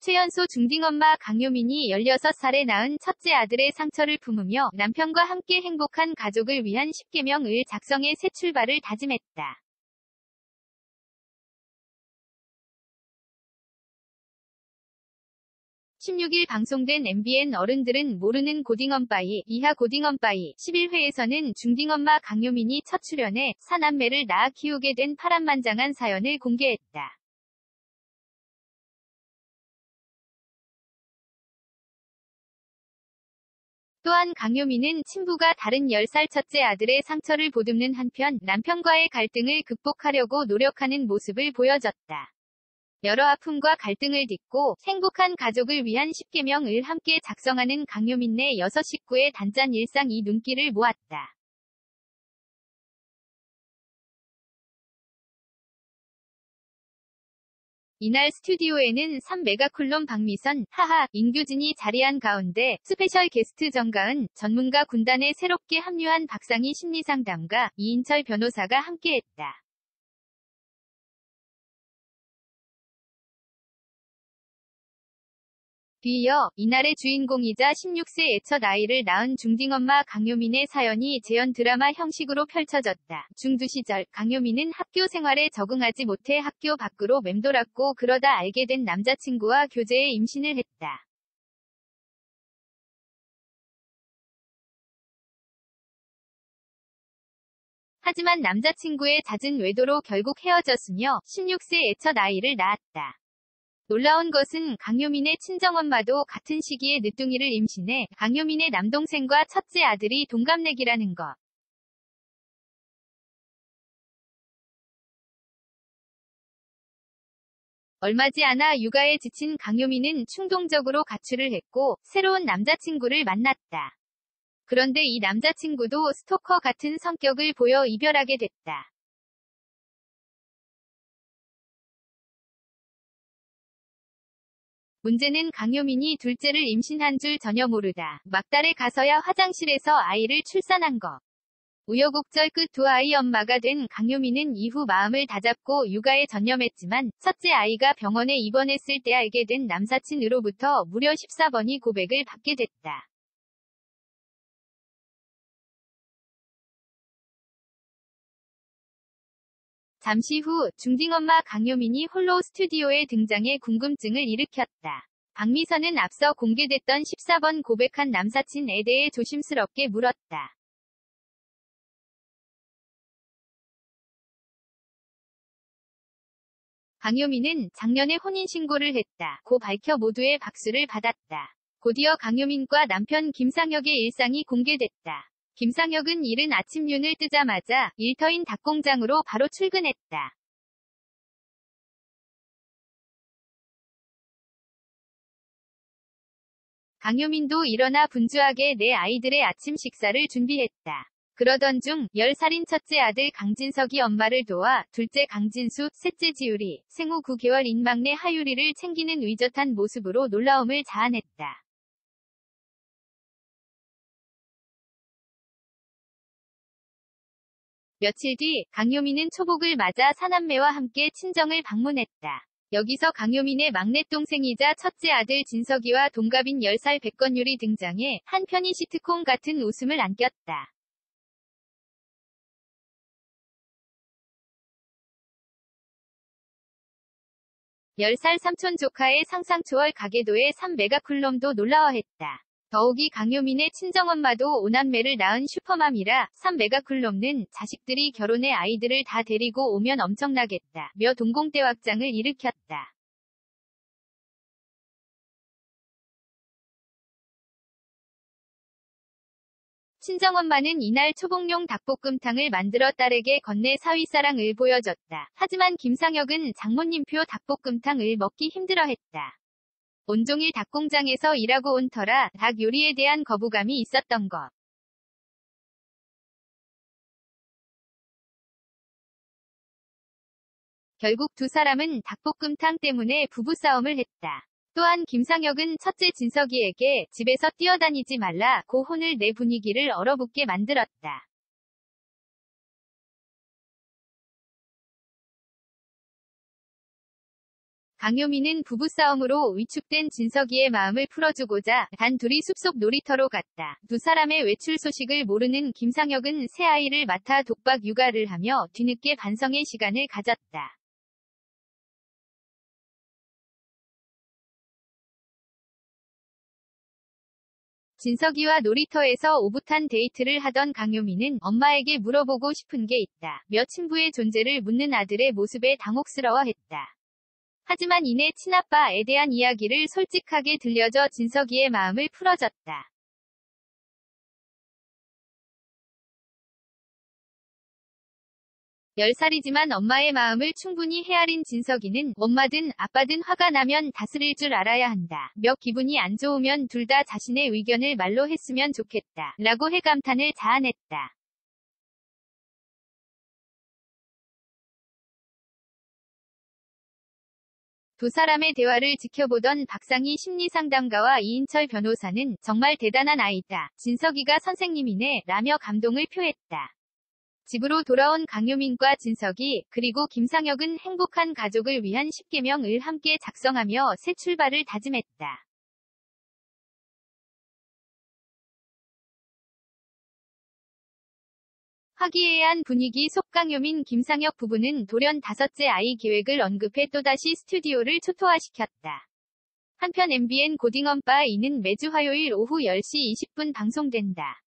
최연소 중딩엄마 강요민이 16살에 낳은 첫째 아들의 상처를 품으며 남편과 함께 행복한 가족을 위한 10계명을 작성해 새 출발을 다짐했다. 16일 방송된 MBN 어른들은 모르는 고딩엄빠이, 이하 고딩엄빠이 11회에서는 중딩엄마 강요민이 첫 출연해 사남매를 낳아 키우게 된 파란만장한 사연을 공개했다. 또한 강요민은 친부가 다른 10살 첫째 아들의 상처를 보듬는 한편 남편과의 갈등을 극복하려고 노력하는 모습을 보여줬다. 여러 아픔과 갈등을 딛고 행복한 가족을 위한 10계명을 함께 작성하는 강요민 내 6식구의 단짠 일상이 눈길을 모았다. 이날 스튜디오에는 3메가쿨럼 박미선, 하하, 임규진이 자리한 가운데 스페셜 게스트 정가은, 전문가 군단에 새롭게 합류한 박상희 심리상담가, 이인철 변호사가 함께했다. 뒤이어 이날의 주인공이자 16세의 첫 아이를 낳은 중딩엄마 강요민의 사연이 재연 드라마 형식으로 펼쳐졌다. 중두 시절 강요민은 학교 생활에 적응하지 못해 학교 밖으로 맴돌았고 그러다 알게 된 남자친구와 교제에 임신을 했다. 하지만 남자친구의 잦은 외도로 결국 헤어졌으며 16세의 첫 아이를 낳았다. 놀라운 것은 강요민의 친정엄마도 같은 시기에 늦둥이를 임신해 강요민의 남동생과 첫째 아들이 동갑내기라는 것. 얼마지 않아 육아에 지친 강요민은 충동적으로 가출을 했고 새로운 남자친구를 만났다. 그런데 이 남자친구도 스토커 같은 성격을 보여 이별하게 됐다. 문제는 강요민이 둘째를 임신한 줄 전혀 모르다 막달에 가서야 화장실에서 아이를 출산한 것. 우여곡절 끝 두 아이 엄마가 된 강요민은 이후 마음을 다잡고 육아에 전념했지만 첫째 아이가 병원에 입원했을 때 알게 된 남사친으로부터 무려 14번이 고백을 받게 됐다. 잠시 후 중딩엄마 강요민이 홀로 스튜디오에 등장해 궁금증을 일으켰다. 박미선은 앞서 공개됐던 14번 고백한 남사친에 대해 조심스럽게 물었다. 강요민은 작년에 혼인신고를 했다. 고 밝혀 모두의 박수를 받았다. 곧이어 강요민과 남편 김상혁의 일상이 공개됐다. 김상혁은 이른 아침 눈을 뜨자마자 일터인 닭공장으로 바로 출근했다. 강요민도 일어나 분주하게 내 아이들의 아침 식사를 준비했다. 그러던 중 10살인 첫째 아들 강진석이 엄마를 도와 둘째 강진수, 셋째 지율이, 생후 9개월인 막내 하유리를 챙기는 의젓한 모습으로 놀라움을 자아냈다. 며칠 뒤 강요민은 초복을 맞아 사남매와 함께 친정을 방문했다. 여기서 강요민의 막내 동생이자 첫째 아들 진석이와 동갑인 10살 백건율이 등장해 한편이 시트콤 같은 웃음을 안겼다. 열 살 삼촌 조카의 상상 초월 가계도의 3메가쿨럼도 놀라워했다. 더욱이 강요민의 친정엄마도 오남매를 낳은 슈퍼맘이라 3메가쿨럼는 자식들이 결혼해 아이들을 다 데리고 오면 엄청나겠다 며 동공대확장을 일으켰다. 친정엄마는 이날 초복용 닭볶음탕을 만들어 딸에게 건네 사위사랑을 보여줬다. 하지만 김상혁은 장모님표 닭볶음탕을 먹기 힘들어했다. 온종일 닭공장에서 일하고 온 터라 닭 요리에 대한 거부감이 있었던 것. 결국 두 사람은 닭볶음탕 때문에 부부싸움을 했다. 또한 김상혁은 첫째 진석이에게 집에서 뛰어다니지 말라고 혼을 내 분위기를 얼어붙게 만들었다. 강요미는 부부싸움으로 위축된 진석이의 마음을 풀어주고자 단 둘이 숲속 놀이터로 갔다. 두 사람의 외출 소식을 모르는 김상혁은 새 아이를 맡아 독박 육아를 하며 뒤늦게 반성의 시간을 가졌다. 진석이와 놀이터에서 오붓한 데이트를 하던 강요미는 엄마에게 물어보고 싶은 게 있다. 며 친부의 존재를 묻는 아들의 모습에 당혹스러워했다. 하지만 이내 친아빠에 대한 이야기를 솔직하게 들려줘 진석이의 마음을 풀어줬다. 10살이지만 엄마의 마음을 충분히 헤아린 진석이는 엄마든 아빠든 화가 나면 다스릴 줄 알아야 한다. 며 기분이 안 좋으면 둘 다 자신의 의견을 말로 했으면 좋겠다. 라고 해감탄을 자아냈다. 두 사람의 대화를 지켜보던 박상희 심리상담가와 이인철 변호사는 정말 대단한 아이다. 진석이가 선생님이네 라며 감동을 표했다. 집으로 돌아온 강요민과 진석이 그리고 김상혁은 행복한 가족을 위한 10계명을 함께 작성하며 새 출발을 다짐했다. 화기애애한 분위기 속 강요민 김상혁 부부는 돌연 5째 아이 계획을 언급해 또다시 스튜디오를 초토화시켰다. 한편 MBN 고딩엄빠이는 매주 화요일 오후 10시 20분 방송된다.